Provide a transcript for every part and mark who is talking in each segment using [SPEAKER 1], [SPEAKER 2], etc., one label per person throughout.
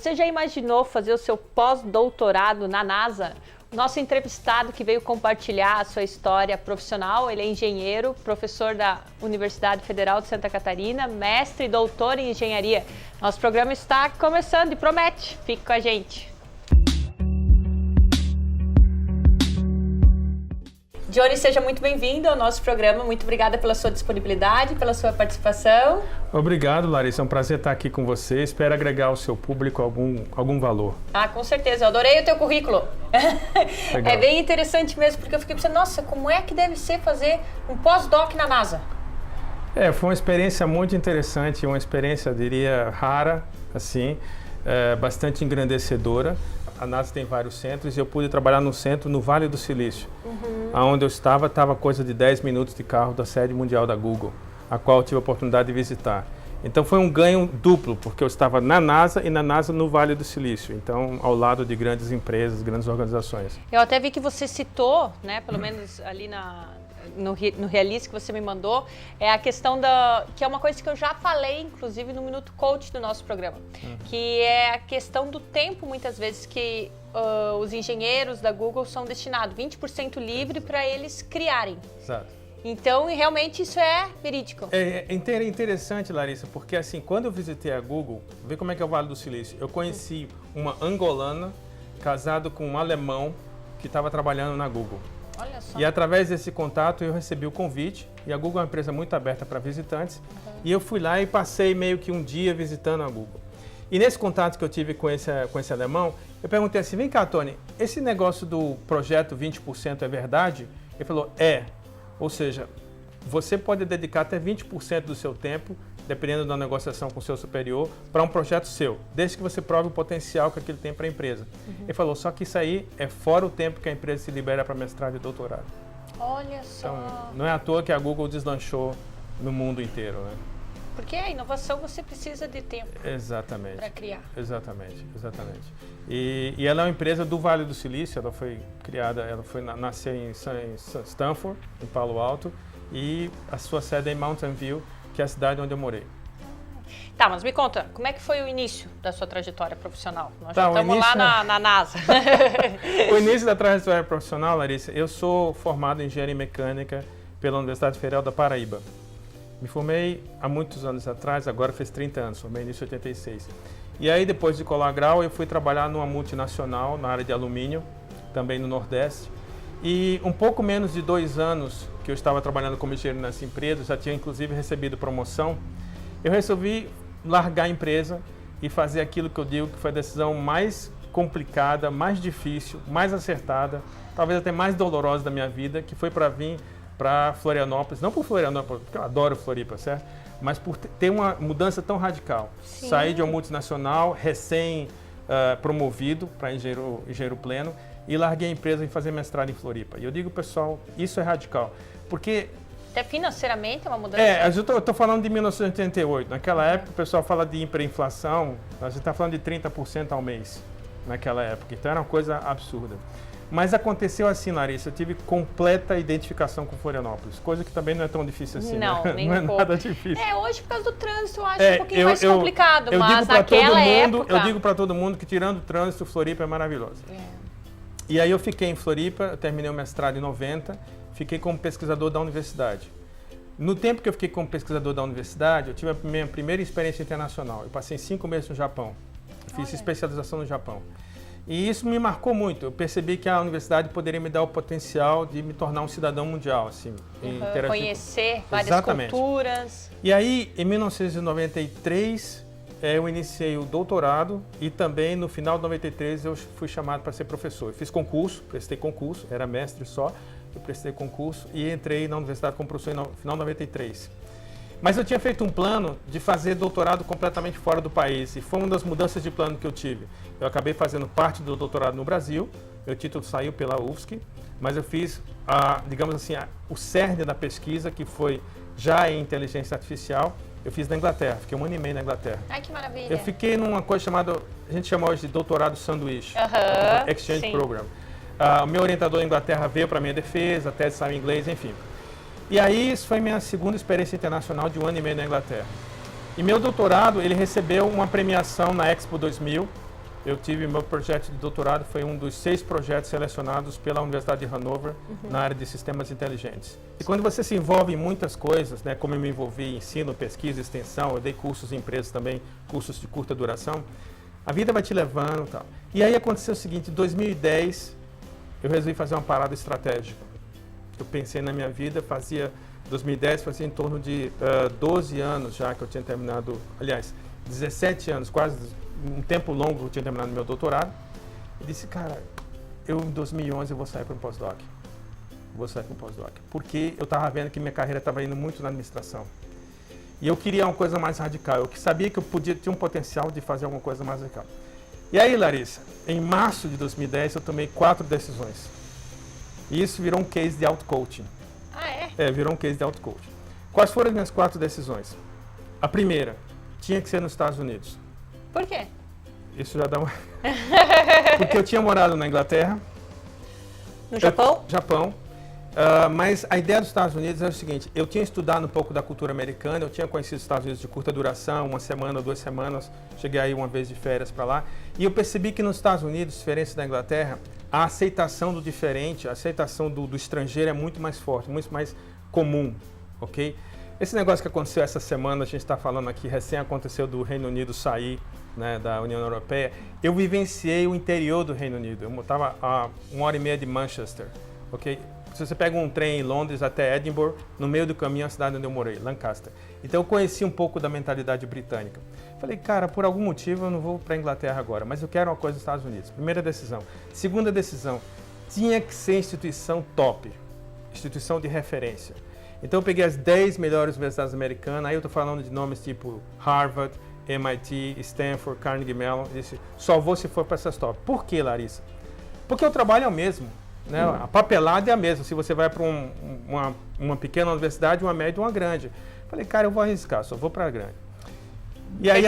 [SPEAKER 1] Você já imaginou fazer o seu pós-doutorado na NASA? Nosso entrevistado que veio compartilhar a sua história profissional, ele é engenheiro, professor da Universidade Federal de Santa Catarina, mestre e doutor em engenharia. Nosso programa está começando e promete. Fique com a gente. Johnny, seja muito bem-vindo ao nosso programa. Muito obrigada pela sua disponibilidade, pela sua participação.
[SPEAKER 2] Obrigado, Larissa. É um prazer estar aqui com você. Espero agregar ao seu público algum valor.
[SPEAKER 1] Ah, com certeza. Eu adorei o teu currículo.
[SPEAKER 2] Legal.
[SPEAKER 1] É bem interessante mesmo, porque eu fiquei pensando, nossa, como é que deve ser fazer um pós-doc na NASA?
[SPEAKER 2] Foi uma experiência muito interessante, uma experiência, eu diria, rara, assim, bastante engrandecedora. A NASA tem vários centros e eu pude trabalhar no centro no Vale do Silício. Onde eu estava coisa de 10 minutos de carro da sede mundial da Google, a qual eu tive a oportunidade de visitar. Então foi um ganho duplo, porque eu estava na NASA e na NASA no Vale do Silício, então ao lado de grandes empresas, grandes organizações.
[SPEAKER 1] Eu até vi que você citou, né, pelo menos ali no release que você me mandou, é a questão que é uma coisa que eu já falei, inclusive, no Minuto Coach do nosso programa, que é a questão do tempo, muitas vezes, que os engenheiros da Google são destinados 20% livre para eles criarem.
[SPEAKER 2] Exato.
[SPEAKER 1] Então, realmente, isso é verídico.
[SPEAKER 2] É interessante, Larissa, porque assim, quando eu visitei a Google, vê como é que é o Vale do Silício, eu conheci uma angolana casada com um alemão que estava trabalhando na Google.
[SPEAKER 1] Olha só.
[SPEAKER 2] E através desse contato eu recebi o convite, e a Google é uma empresa muito aberta para visitantes, e eu fui lá e passei meio que um dia visitando a Google. E nesse contato que eu tive com esse alemão, eu perguntei assim, vem cá, Tony, esse negócio do projeto 20% é verdade? Ele falou, é. Ou seja, você pode dedicar até 20% do seu tempo, dependendo da negociação com o seu superior, para um projeto seu, desde que você prove o potencial que aquilo tem para a empresa. Ele falou, só que isso aí é fora o tempo que a empresa se libera para mestrado e doutorado.
[SPEAKER 1] Olha só.
[SPEAKER 2] Então, não é à toa que a Google deslanchou no mundo inteiro, né?
[SPEAKER 1] Porque a inovação você precisa de tempo.
[SPEAKER 2] Exatamente.
[SPEAKER 1] Para criar.
[SPEAKER 2] Exatamente. E ela é uma empresa do Vale do Silício, ela foi criada, nasceu em Stanford, em Palo Alto, e a sua sede é em Mountain View, que é a cidade onde eu morei.
[SPEAKER 1] Tá, mas me conta, como é que foi o início da sua trajetória profissional? Nós já estamos lá na NASA.
[SPEAKER 2] O início da trajetória profissional, Larissa, eu sou formado em engenharia mecânica pela Universidade Federal da Paraíba. Me formei há muitos anos atrás, agora fez 30 anos, formei no início de 86. E aí, depois de colar grau, eu fui trabalhar numa multinacional na área de alumínio, também no Nordeste. E um pouco menos de 2 anos que eu estava trabalhando como engenheiro nessa empresa, já tinha inclusive recebido promoção, eu resolvi largar a empresa e fazer aquilo que eu digo que foi a decisão mais complicada, mais difícil, mais acertada, talvez até mais dolorosa da minha vida, que foi para vir para Florianópolis, não por Florianópolis, porque eu adoro Floripa, certo? Mas por ter uma mudança tão radical.
[SPEAKER 1] Sim.
[SPEAKER 2] Sair de uma multinacional, recém-promovido para engenheiro pleno, e larguei a empresa e fazer mestrado em Floripa. E eu digo, pessoal, isso é radical, porque...
[SPEAKER 1] Até financeiramente é uma mudança?
[SPEAKER 2] Eu estou falando de 1988. Naquela época, o pessoal fala de hiperinflação, a gente está falando de 30% ao mês, naquela época. Então, era uma coisa absurda. Mas aconteceu assim, Larissa, eu tive completa identificação com Florianópolis, coisa que também não é tão difícil assim,
[SPEAKER 1] não,
[SPEAKER 2] né?
[SPEAKER 1] nem
[SPEAKER 2] Não é
[SPEAKER 1] um pouco.
[SPEAKER 2] nada difícil.
[SPEAKER 1] Hoje por causa do trânsito eu acho um pouquinho mais complicado,
[SPEAKER 2] eu
[SPEAKER 1] mas
[SPEAKER 2] digo pra
[SPEAKER 1] naquela
[SPEAKER 2] todo mundo,
[SPEAKER 1] época...
[SPEAKER 2] Eu digo para todo mundo que tirando o trânsito, Floripa é maravilhosa. E aí eu fiquei em Floripa, eu terminei o mestrado em 90, fiquei como pesquisador da universidade. No tempo que eu fiquei como pesquisador da universidade, eu tive a minha primeira experiência internacional. Eu passei 5 meses no Japão, fiz especialização no Japão. E isso me marcou muito. Eu percebi que a universidade poderia me dar o potencial de me tornar um cidadão mundial, assim.
[SPEAKER 1] Conhecer várias culturas.
[SPEAKER 2] E aí, em 1993, eu iniciei o doutorado e também no final de 93 eu fui chamado para ser professor. Eu fiz concurso, prestei concurso, era mestre só, eu prestei concurso e entrei na universidade como professor no final de 93. Mas eu tinha feito um plano de fazer doutorado completamente fora do país e foi uma das mudanças de plano que eu tive. Eu acabei fazendo parte do doutorado no Brasil, meu título saiu pela UFSC, mas eu fiz, digamos assim, o cerne da pesquisa, que foi já em inteligência artificial, eu fiz na Inglaterra, fiquei 1 ano e meio na Inglaterra.
[SPEAKER 1] Ai, que maravilha.
[SPEAKER 2] Eu fiquei numa coisa chamada, a gente chama hoje de doutorado sanduíche, Exchange Program. O meu orientador da Inglaterra veio para a minha defesa, a tese saiu em inglês, enfim. E aí, isso foi minha segunda experiência internacional de 1 ano e meio na Inglaterra. E meu doutorado, ele recebeu uma premiação na Expo 2000, Eu tive meu projeto de doutorado, foi um dos 6 projetos selecionados pela Universidade de Hannover na área de sistemas inteligentes. E quando você se envolve em muitas coisas, né, como eu me envolvi em ensino, pesquisa, extensão, eu dei cursos em empresas também, cursos de curta duração, a vida vai te levando e tal. E aí aconteceu o seguinte, em 2010, eu resolvi fazer uma parada estratégica. Eu pensei na minha vida, 2010 fazia em torno de 12 anos já que eu tinha terminado, aliás, 17 anos, quase um tempo longo que eu tinha terminado meu doutorado. E disse, cara, eu em 2011 eu vou sair para um pós-doc. Porque eu estava vendo que minha carreira estava indo muito na administração. E eu queria uma coisa mais radical. Eu sabia que eu tinha um potencial de fazer alguma coisa mais radical. E aí, Larissa, em março de 2010 eu tomei 4 decisões. E isso virou um case de auto-coaching.
[SPEAKER 1] Ah, é?
[SPEAKER 2] Virou um case de auto-coaching. Quais foram as minhas 4 decisões? A primeira, tinha que ser nos Estados Unidos.
[SPEAKER 1] Por quê?
[SPEAKER 2] Isso já dá uma... Porque eu tinha morado na Inglaterra.
[SPEAKER 1] No Japão?
[SPEAKER 2] Japão. Mas a ideia dos Estados Unidos é o seguinte, eu tinha estudado um pouco da cultura americana, eu tinha conhecido os Estados Unidos de curta duração, 1 semana, 2 semanas, cheguei aí uma vez de férias para lá, e eu percebi que nos Estados Unidos, diferente da Inglaterra, a aceitação do diferente, a aceitação do estrangeiro é muito mais forte, muito mais comum, ok? Esse negócio que aconteceu essa semana, a gente está falando aqui, recém aconteceu do Reino Unido sair, né, da União Europeia, eu vivenciei o interior do Reino Unido, eu estava a 1h30 de Manchester, ok? Se você pega um trem em Londres até Edinburgh, no meio do caminho a cidade onde eu morei, Lancaster. Então eu conheci um pouco da mentalidade britânica. Falei, cara, por algum motivo eu não vou para a Inglaterra agora, mas eu quero uma coisa nos Estados Unidos. Primeira decisão. Segunda decisão, tinha que ser instituição top, instituição de referência. Então eu peguei as 10 melhores universidades americanas, aí eu estou falando de nomes tipo Harvard, MIT, Stanford, Carnegie Mellon, e disse, só vou se for para essas top. Por que, Larissa? Porque o trabalho é o mesmo. Né? A papelada é a mesma, se você vai para uma pequena universidade, uma média ou uma grande. Falei, cara, eu vou arriscar, só vou para a grande. E aí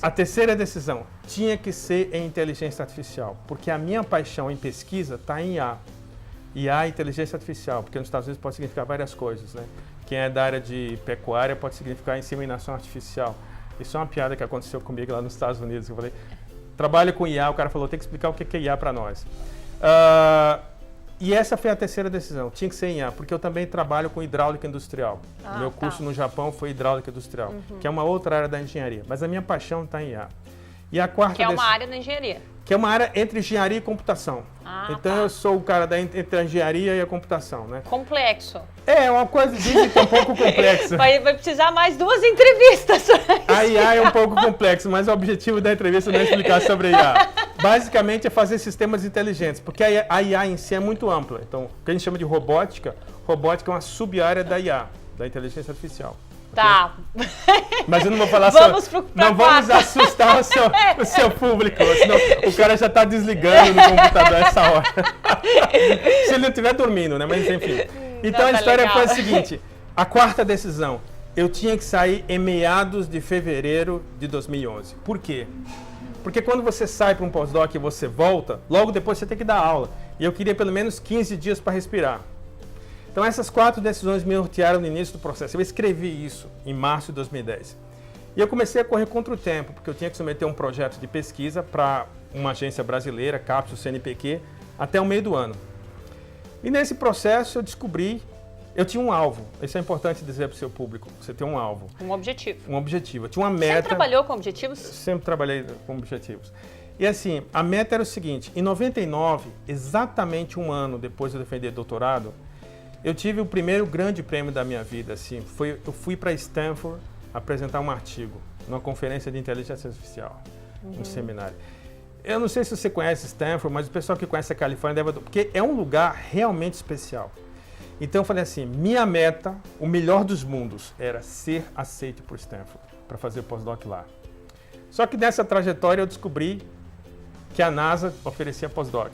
[SPEAKER 2] a terceira decisão, tinha que ser em inteligência artificial, porque a minha paixão em pesquisa está em IA. IA é inteligência artificial, porque nos Estados Unidos pode significar várias coisas. Né? Quem é da área de pecuária pode significar inseminação artificial. Isso é uma piada que aconteceu comigo lá nos Estados Unidos. Eu falei, trabalho com IA, o cara falou, tem que explicar o que é IA para nós. E essa foi a terceira decisão, tinha que ser em IA, porque eu também trabalho com hidráulica industrial. Meu curso no Japão foi hidráulica industrial, que é uma outra área da engenharia, mas a minha paixão está em IA. E a quarta
[SPEAKER 1] que é uma área da engenharia.
[SPEAKER 2] Que é uma área entre engenharia e computação. Então eu sou o cara entre a engenharia e a computação, né?
[SPEAKER 1] Complexo.
[SPEAKER 2] É uma coisa, dizem que é um pouco complexo.
[SPEAKER 1] Vai precisar mais 2 entrevistas.
[SPEAKER 2] A IA é um pouco complexo, mas o objetivo da entrevista não é explicar sobre a IA. Basicamente é fazer sistemas inteligentes, porque a IA em si é muito ampla. Então, o que a gente chama de robótica é uma sub-área da IA, da inteligência artificial.
[SPEAKER 1] Tá.
[SPEAKER 2] Okay? Mas eu não vou falar
[SPEAKER 1] não
[SPEAKER 2] vamos assustar o seu público, senão o cara já está desligando no computador essa hora. Se ele não estiver dormindo, né? Mas enfim. Então a história foi a seguinte, a quarta decisão, eu tinha que sair em meados de fevereiro de 2011. Por quê? Porque quando você sai para um pós-doc e você volta, logo depois você tem que dar aula. E eu queria pelo menos 15 dias para respirar. Então essas 4 decisões me nortearam no início do processo. Eu escrevi isso em março de 2010. E eu comecei a correr contra o tempo, porque eu tinha que submeter um projeto de pesquisa para uma agência brasileira, CAPES, CNPq, até o meio do ano. E nesse processo eu descobri, eu tinha um alvo. Isso é importante dizer para o seu público, você tem um alvo.
[SPEAKER 1] Um objetivo.
[SPEAKER 2] Um objetivo. Eu tinha uma meta.
[SPEAKER 1] Sempre trabalhou com objetivos?
[SPEAKER 2] Sempre trabalhei com objetivos. E assim, a meta era o seguinte, em 99, exatamente um ano depois de eu defender doutorado, eu tive o primeiro grande prêmio da minha vida. Assim, eu fui para Stanford apresentar um artigo numa conferência de inteligência artificial, um seminário. Eu não sei se você conhece Stanford, mas o pessoal que conhece a Califórnia deve... Porque é um lugar realmente especial. Então eu falei assim, minha meta, o melhor dos mundos, era ser aceito por Stanford, para fazer pós-doc lá. Só que nessa trajetória eu descobri que a NASA oferecia pós-doc.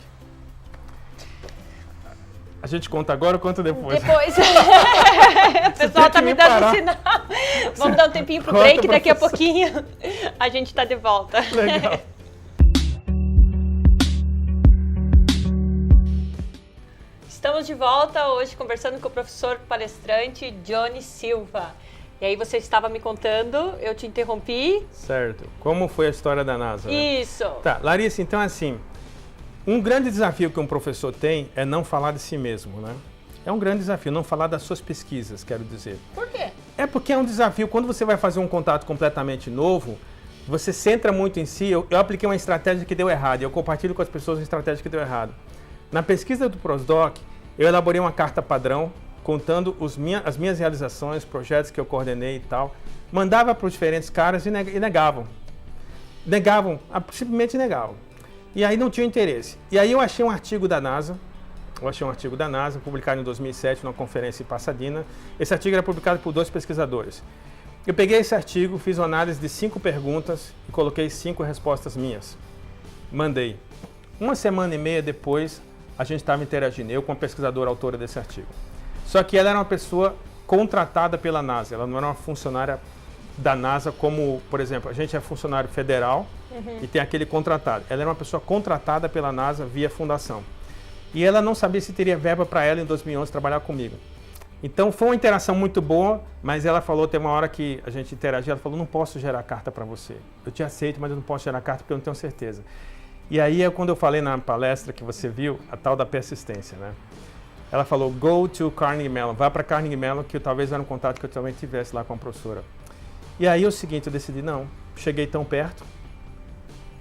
[SPEAKER 2] A gente conta agora ou conta depois?
[SPEAKER 1] Depois. O pessoal está me dando sinal. Vamos dar um tempinho pro break, daqui a pouquinho a gente está de volta.
[SPEAKER 2] Legal.
[SPEAKER 1] Estamos de volta hoje conversando com o professor palestrante Johnny Silva. E aí você estava me contando, eu te interrompi.
[SPEAKER 2] Certo. Como foi a história da NASA? Né?
[SPEAKER 1] Isso.
[SPEAKER 2] Tá, Larissa, então assim, um grande desafio que um professor tem é não falar de si mesmo, né? É um grande desafio, não falar das suas pesquisas, quero dizer.
[SPEAKER 1] Por quê?
[SPEAKER 2] É porque é um desafio, quando você vai fazer um contato completamente novo, você centra muito em si. Eu apliquei uma estratégia que deu errado, e eu compartilho com as pessoas uma estratégia que deu errado. Na pesquisa do Postdoc, eu elaborei uma carta padrão, contando as minhas realizações, projetos que eu coordenei e tal. Mandava para os diferentes caras e negavam. Simplesmente negavam. E aí não tinha interesse. E aí eu achei um artigo da NASA, publicado em 2007, numa conferência em Pasadena. Esse artigo era publicado por 2 pesquisadores. Eu peguei esse artigo, fiz uma análise de 5 perguntas e coloquei 5 respostas minhas. Mandei. 1 semana e meia depois, a gente estava interagindo, eu com a pesquisadora autora desse artigo. Só que ela era uma pessoa contratada pela NASA, ela não era uma funcionária da NASA como, por exemplo, a gente é funcionário federal e tem aquele contratado. Ela era uma pessoa contratada pela NASA via fundação. E ela não sabia se teria verba para ela em 2011 trabalhar comigo. Então foi uma interação muito boa, mas ela falou, tem uma hora que a gente interagiu, ela falou, não posso gerar carta para você. Eu te aceito, mas eu não posso gerar carta porque eu não tenho certeza. E aí é quando eu falei na palestra que você viu, a tal da persistência, né? Ela falou, go to Carnegie Mellon, vá para Carnegie Mellon, que talvez era um contato que eu também tivesse lá com a professora. E aí o seguinte, eu decidi, não, cheguei tão perto,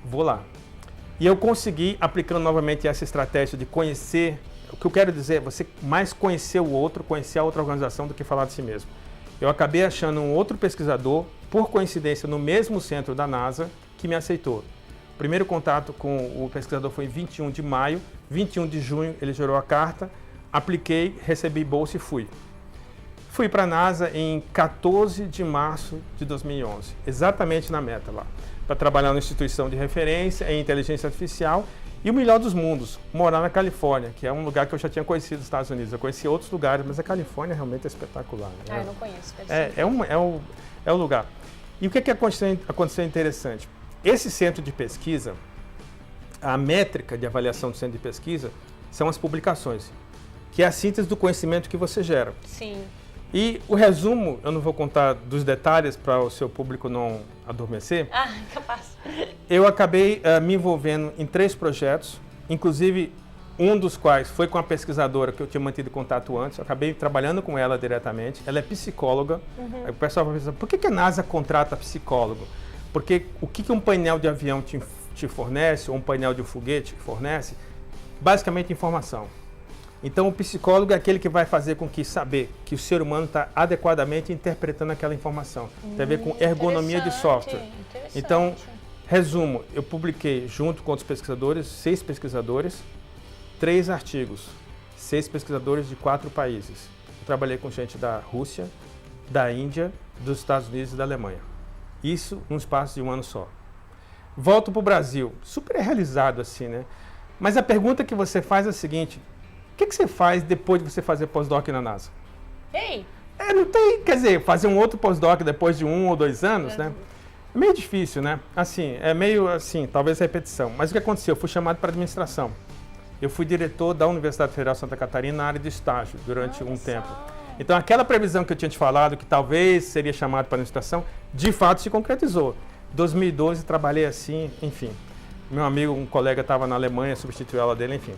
[SPEAKER 2] vou lá. E eu consegui, aplicando novamente essa estratégia de conhecer, o que eu quero dizer é você mais conhecer o outro, conhecer a outra organização do que falar de si mesmo. Eu acabei achando um outro pesquisador, por coincidência, no mesmo centro da NASA, que me aceitou. O primeiro contato com o pesquisador foi em 21 de maio, 21 de junho ele gerou a carta, apliquei, recebi bolsa e fui. Fui para a NASA em 14 de março de 2011, exatamente na meta lá, para trabalhar numa instituição de referência em inteligência artificial e o melhor dos mundos, morar na Califórnia, que é um lugar que eu já tinha conhecido nos Estados Unidos. Eu conheci outros lugares, mas a Califórnia realmente é espetacular.
[SPEAKER 1] Né? Eu não conheço.
[SPEAKER 2] É o lugar. E o que aconteceu interessante? Esse centro de pesquisa, a métrica de avaliação do centro de pesquisa são as publicações, que é a síntese do conhecimento que você gera.
[SPEAKER 1] Sim.
[SPEAKER 2] E o resumo, eu não vou contar dos detalhes para o seu público não adormecer.
[SPEAKER 1] Capaz.
[SPEAKER 2] Eu acabei me envolvendo em 3 projetos, inclusive um dos quais foi com a pesquisadora que eu tinha mantido contato antes. Eu acabei trabalhando com ela diretamente. Ela é psicóloga. Aí o pessoal vai pensar, por que a NASA contrata psicólogo? Porque o que um painel de avião te fornece, ou um painel de um foguete fornece? Basicamente informação. Então o psicólogo é aquele que vai fazer com que saber que o ser humano está adequadamente interpretando aquela informação. Tem a ver com ergonomia de software. Então, resumo, eu publiquei junto com outros pesquisadores, 6 pesquisadores, 3 artigos, 6 pesquisadores de 4 países. Eu trabalhei com gente da Rússia, da Índia, dos Estados Unidos e da Alemanha. Isso num espaço de um ano só. Volto para o Brasil, super realizado assim, né? Mas a pergunta que você faz é a seguinte: o que você faz depois de você fazer pós-doc na NASA?
[SPEAKER 1] Ei!
[SPEAKER 2] Não tem, quer dizer, fazer um outro pós-doc depois de 1 ou 2 anos, né? É meio difícil, né? Assim, é meio assim, talvez repetição. Mas o que aconteceu? Eu fui chamado para administração. Eu fui diretor da Universidade Federal de Santa Catarina na área de estágio durante um tempo. Então, aquela previsão que eu tinha te falado, que talvez seria chamado para administração, de fato se concretizou. Em 2012, trabalhei assim, enfim. Meu amigo, um colega estava na Alemanha, substituiu ela dele, enfim.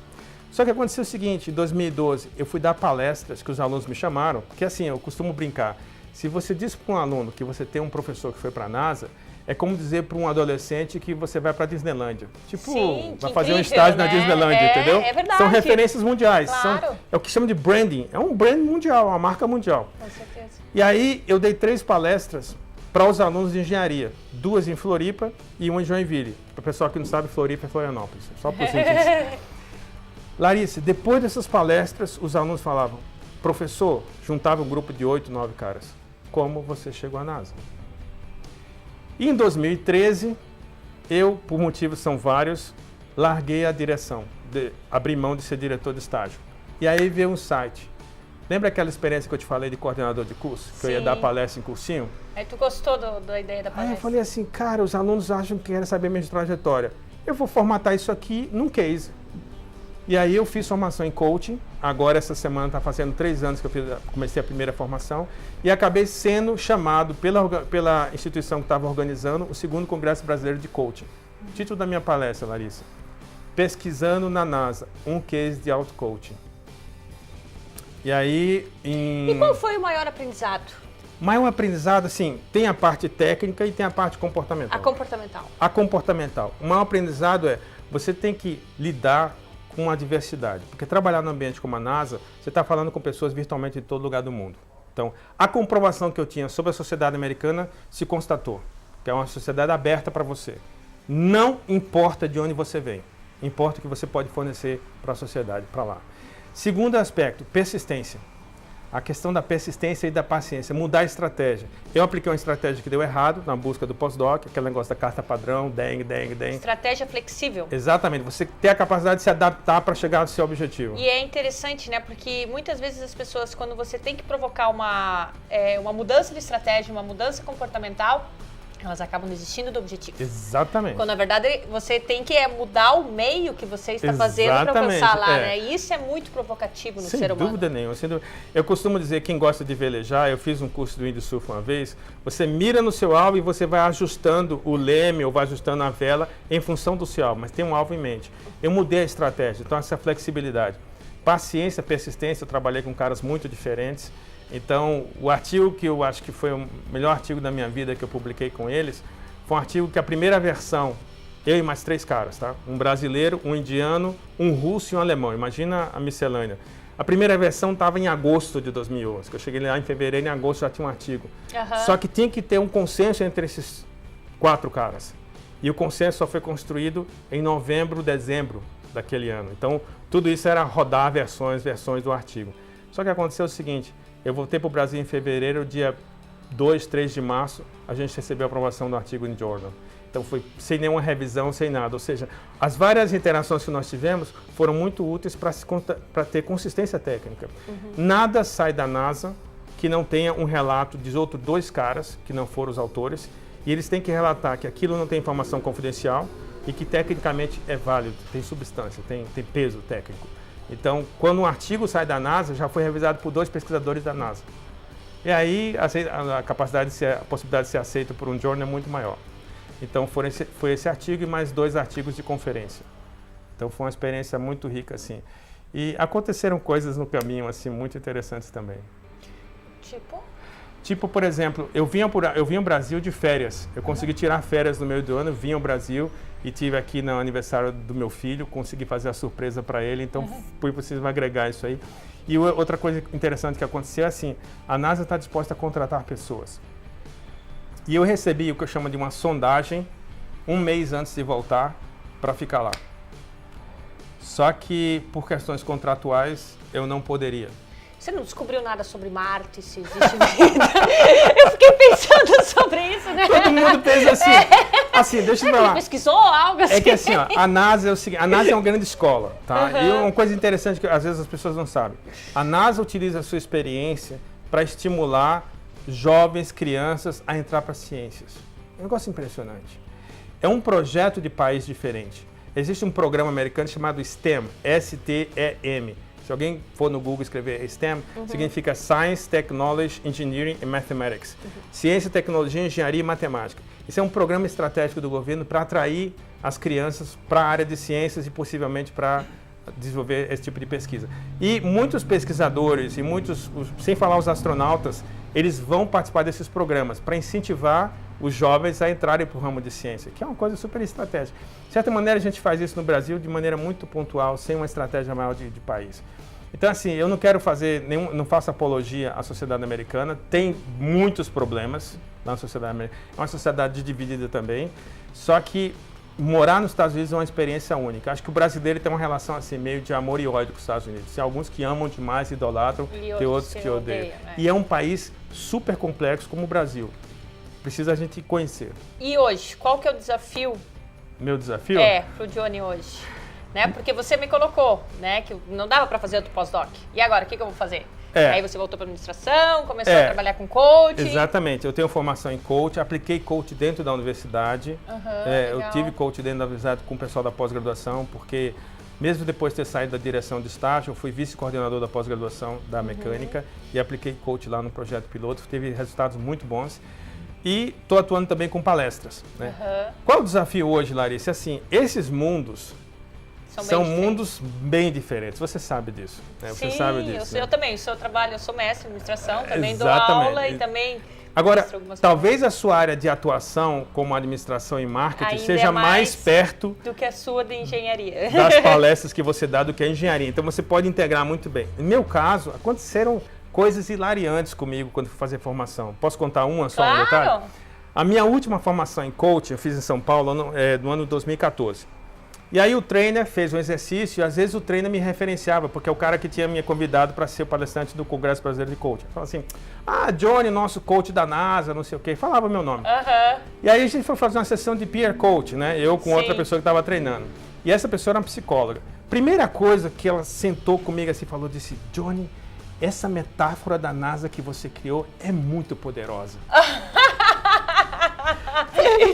[SPEAKER 2] Só que aconteceu o seguinte, em 2012, eu fui dar palestras que os alunos me chamaram, porque assim, eu costumo brincar, se você diz para um aluno que você tem um professor que foi para a NASA, é como dizer para um adolescente que você vai para a Disneylândia. Tipo,
[SPEAKER 1] sim,
[SPEAKER 2] vai fazer
[SPEAKER 1] incrível,
[SPEAKER 2] um estágio
[SPEAKER 1] né?
[SPEAKER 2] na Disneylândia, entendeu?
[SPEAKER 1] É verdade.
[SPEAKER 2] São referências mundiais.
[SPEAKER 1] Claro.
[SPEAKER 2] É o que chama de branding. É um brand mundial, uma marca mundial.
[SPEAKER 1] Com certeza.
[SPEAKER 2] E aí, eu dei 3 palestras para os alunos de engenharia. 2 em Floripa e 1 em Joinville. Para o pessoal que não sabe, Floripa é Florianópolis. Só por simples. Larissa, depois dessas palestras, os alunos falavam, professor, juntava um grupo de 8, 9 caras. Como você chegou à NASA? E em 2013, eu, por motivos são vários, larguei a direção, abri mão de ser diretor de estágio. E aí veio um site. Lembra aquela experiência que eu te falei de coordenador de curso? Que eu ia dar palestra em cursinho?
[SPEAKER 1] Aí tu gostou da ideia da palestra?
[SPEAKER 2] Aí eu falei assim, cara, os alunos acham que querem saber minha trajetória. Eu vou formatar isso aqui num case. E aí eu fiz formação em coaching, agora essa semana está fazendo 3 anos que eu comecei a primeira formação, e acabei sendo chamado pela instituição que estava organizando o 2º Congresso Brasileiro de Coaching. O título da minha palestra, Larissa, Pesquisando na NASA, um case de auto-coaching. E aí...
[SPEAKER 1] E qual foi o maior aprendizado?
[SPEAKER 2] Maior aprendizado, assim, tem a parte técnica e tem a parte comportamental.
[SPEAKER 1] A comportamental.
[SPEAKER 2] A comportamental. O maior aprendizado é, você tem que lidar com a diversidade. Porque trabalhar no ambiente como a NASA, você está falando com pessoas virtualmente de todo lugar do mundo. Então, a comprovação que eu tinha sobre a sociedade americana se constatou, que é uma sociedade aberta para você. Não importa de onde você vem, importa o que você pode fornecer para a sociedade, para lá. Segundo aspecto, persistência. A questão da persistência e da paciência, mudar a estratégia. Eu apliquei uma estratégia que deu errado na busca do pós-doc, aquele negócio da carta padrão, deng.
[SPEAKER 1] Estratégia flexível.
[SPEAKER 2] Exatamente, você ter a capacidade de se adaptar para chegar ao seu objetivo.
[SPEAKER 1] E é interessante, né, porque muitas vezes as pessoas, quando você tem que provocar uma mudança de estratégia, uma mudança comportamental, elas acabam desistindo do objetivo.
[SPEAKER 2] Exatamente.
[SPEAKER 1] Quando, na verdade, você tem que mudar o meio que você está fazendo para alcançar lá, né? E isso é muito provocativo no ser humano.
[SPEAKER 2] Sem dúvida nenhuma. Eu costumo dizer, quem gosta de velejar, eu fiz um curso do windsurf uma vez, você mira no seu alvo e você vai ajustando o leme ou vai ajustando a vela em função do seu alvo, mas tem um alvo em mente. Eu mudei a estratégia, então essa flexibilidade. Paciência, persistência, eu trabalhei com caras muito diferentes. Então, o artigo que eu acho que foi o melhor artigo da minha vida que eu publiquei com eles, foi um artigo que a primeira versão, eu e mais 3 caras, tá? Um brasileiro, um indiano, um russo e um alemão. Imagina a miscelânea. A primeira versão estava em agosto de 2011, que eu cheguei lá em fevereiro, em agosto já tinha um artigo. Só que tinha que ter um consenso entre esses 4 caras. E o consenso só foi construído em novembro, dezembro daquele ano. Então, tudo isso era rodar versões do artigo. Só que aconteceu o seguinte, eu voltei para o Brasil em fevereiro, dia 2, 3 de março, a gente recebeu a aprovação do artigo em Journal. Então foi sem nenhuma revisão, sem nada. Ou seja, as várias interações que nós tivemos foram muito úteis para ter consistência técnica. Nada sai da NASA que não tenha um relato de outros 2 caras, que não foram os autores, e eles têm que relatar que aquilo não tem informação confidencial e que tecnicamente é válido, tem substância, tem peso técnico. Então, quando um artigo sai da NASA, já foi revisado por 2 pesquisadores da NASA. E aí, a possibilidade de ser aceito por um jornal é muito maior. Então, foi esse artigo e mais 2 artigos de conferência. Então, foi uma experiência muito rica, assim. E aconteceram coisas no caminho, assim, muito interessantes também. Tipo, por exemplo, eu vinha ao Brasil de férias. Eu consegui tirar férias no meio do ano, vim ao Brasil e tive aqui no aniversário do meu filho, consegui fazer a surpresa para ele, então preciso agregar isso aí. E outra coisa interessante que aconteceu é assim, a NASA está disposta a contratar pessoas. E eu recebi o que eu chamo de uma sondagem 1 mês antes de voltar para ficar lá. Só que por questões contratuais eu não poderia.
[SPEAKER 1] Você não descobriu nada sobre Marte, se existe vida? Eu fiquei pensando sobre isso, né?
[SPEAKER 2] Todo mundo pensa assim. Assim, deixa eu falar.
[SPEAKER 1] Pesquisou algo assim?
[SPEAKER 2] É que assim, ó, a NASA é o seguinte, a NASA é uma grande escola, tá? E uma coisa interessante que às vezes as pessoas não sabem. A NASA utiliza a sua experiência para estimular jovens, crianças a entrar para ciências. É um negócio impressionante. É um projeto de país diferente. Existe um programa americano chamado STEM, S-T-E-M. Se alguém for no Google escrever STEM, significa Science, Technology, Engineering and Mathematics. Ciência, tecnologia, engenharia e matemática. Isso é um programa estratégico do governo para atrair as crianças para a área de ciências e possivelmente para desenvolver esse tipo de pesquisa. E muitos pesquisadores e sem falar os astronautas, eles vão participar desses programas para incentivar os jovens a entrarem para o ramo de ciência, que é uma coisa super estratégica. De certa maneira, a gente faz isso no Brasil de maneira muito pontual, sem uma estratégia maior de país. Então, assim, eu não quero não faço apologia à sociedade americana, tem muitos problemas na sociedade americana, é uma sociedade dividida também, só que morar nos Estados Unidos é uma experiência única. Acho que o brasileiro tem uma relação assim, meio de amor e ódio com os Estados Unidos. Tem alguns que amam demais, idolatram, tem outros que odeiam. E é um país super complexo como o Brasil. Precisa a gente conhecer.
[SPEAKER 1] E hoje, qual que é o desafio?
[SPEAKER 2] Meu desafio?
[SPEAKER 1] Pro Johnny hoje. Né? Porque você me colocou, né, que não dava para fazer outro pós-doc. E agora, o que eu vou fazer? Aí você voltou para administração, começou a trabalhar com coach.
[SPEAKER 2] Exatamente. Eu tenho formação em coach, apliquei coach dentro da universidade. Eu tive coach dentro da universidade com o pessoal da pós-graduação, porque Mesmo depois de ter saído da direção de estágio, eu fui vice-coordenador da pós-graduação da mecânica e apliquei coach lá no projeto piloto. Teve resultados muito bons. E estou atuando também com palestras. Né? Qual é o desafio hoje, Larissa? Assim, esses mundos são mundos bem diferentes. Você sabe disso. Né?
[SPEAKER 1] Sim,
[SPEAKER 2] você sabe disso,
[SPEAKER 1] eu também. Eu sou mestre em administração, também dou
[SPEAKER 2] Exatamente.
[SPEAKER 1] aula e também...
[SPEAKER 2] Agora, talvez a sua área de atuação como administração e marketing
[SPEAKER 1] ainda
[SPEAKER 2] seja mais perto
[SPEAKER 1] do que a sua de engenharia.
[SPEAKER 2] Das palestras que você dá do que a engenharia. Então você pode integrar muito bem. No meu caso, aconteceram coisas hilariantes comigo quando fui fazer formação. Posso contar só um detalhe? A minha última formação em coaching eu fiz em São Paulo no ano 2014. E aí o trainer fez um exercício e às vezes o trainer me referenciava, porque é o cara que tinha me convidado para ser o palestrante do Congresso Brasileiro de Coaching. Falava assim, Johnny, nosso coach da NASA, não sei o quê. Falava meu nome. E aí a gente foi fazer uma sessão de peer coach, né? Eu com outra pessoa que estava treinando. E essa pessoa era uma psicóloga. Primeira coisa que ela sentou comigo assim, disse, Johnny, essa metáfora da NASA que você criou é muito poderosa.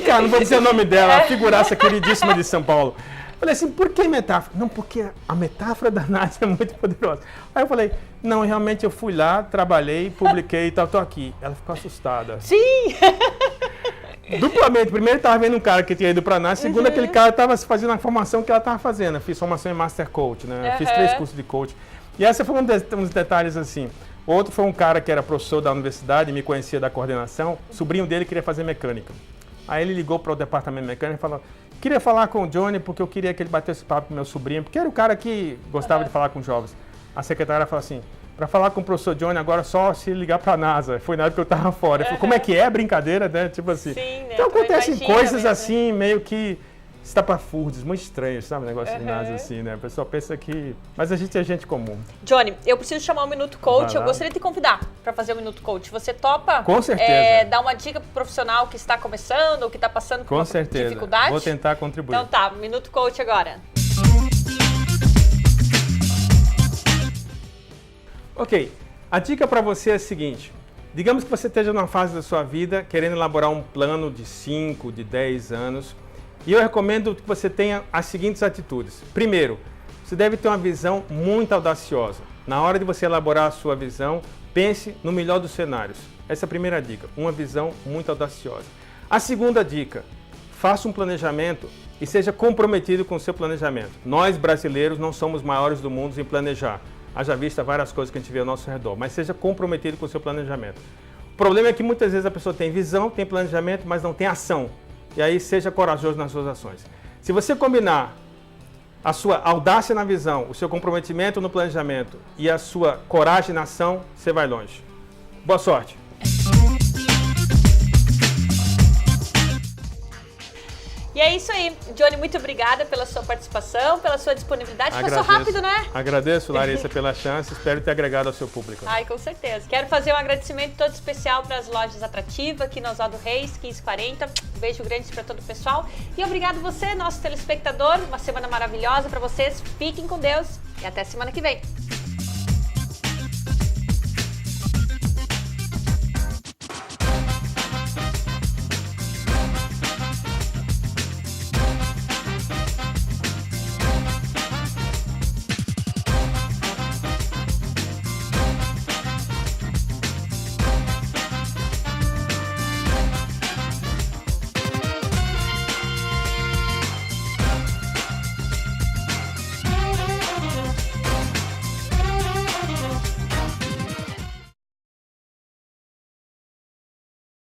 [SPEAKER 2] Cara, não vou dizer o nome dela, a figuraça queridíssima de São Paulo. Falei assim, por que metáfora? Não, porque a metáfora da NASA é muito poderosa. Aí eu falei, não, realmente eu fui lá, trabalhei, publiquei e tal, tô aqui. Ela ficou assustada.
[SPEAKER 1] Sim!
[SPEAKER 2] Duplamente. Primeiro estava vendo um cara que tinha ido para a NASA, segundo aquele cara estava fazendo a formação que ela estava fazendo. Eu fiz formação em Master Coach, né? Eu fiz 3 cursos de coach. E essa foi uns detalhes assim. Outro foi um cara que era professor da universidade, me conhecia da coordenação, sobrinho dele queria fazer mecânica. Aí ele ligou para o departamento de mecânica e falou, queria falar com o Johnny porque eu queria que ele batesse papo com meu sobrinho, porque era o cara que gostava de falar com jovens. A secretária falou assim, para falar com o professor Johnny agora só se ligar para a NASA. Foi na época que eu estava fora. Eu falei, como é que é? Brincadeira, né? Tipo assim.
[SPEAKER 1] Sim, né?
[SPEAKER 2] Então acontecem coisas
[SPEAKER 1] mesmo,
[SPEAKER 2] assim, meio que estapafúrdios, muito estranhos, sabe? Um negócio de NASA assim, né? A pessoa pensa que... Mas a gente é gente comum.
[SPEAKER 1] Johnny, eu preciso chamar o Minuto Coach. Eu gostaria de te convidar para fazer o Minuto Coach. Você topa?
[SPEAKER 2] Com certeza.
[SPEAKER 1] Dar uma dica pro profissional que está começando ou que está passando por dificuldade?
[SPEAKER 2] Vou tentar contribuir.
[SPEAKER 1] Então tá, Minuto Coach agora.
[SPEAKER 2] Ok, a dica para você é a seguinte. Digamos que você esteja numa fase da sua vida querendo elaborar um plano de 5, de 10 anos. E eu recomendo que você tenha as seguintes atitudes. Primeiro, você deve ter uma visão muito audaciosa. Na hora de você elaborar a sua visão, pense no melhor dos cenários. Essa é a primeira dica, uma visão muito audaciosa. A segunda dica, faça um planejamento e seja comprometido com o seu planejamento. Nós, brasileiros, não somos maiores do mundo em planejar. Haja vista várias coisas que a gente vê ao nosso redor, mas seja comprometido com o seu planejamento. O problema é que muitas vezes a pessoa tem visão, tem planejamento, mas não tem ação. E aí seja corajoso nas suas ações. Se você combinar a sua audácia na visão, o seu comprometimento no planejamento e a sua coragem na ação, você vai longe. Boa sorte!
[SPEAKER 1] E é isso aí. Johnny, muito obrigada pela sua participação, pela sua disponibilidade.
[SPEAKER 2] Agradeço.
[SPEAKER 1] Passou rápido, né?
[SPEAKER 2] Agradeço, Larissa, pela chance. Espero ter agregado ao seu público.
[SPEAKER 1] Ai, com certeza. Quero fazer um agradecimento todo especial para as lojas Atrativa, aqui na Oswaldo Reis, 1540. Um beijo grande para todo o pessoal. E obrigado você, nosso telespectador. Uma semana maravilhosa para vocês. Fiquem com Deus e até semana que vem.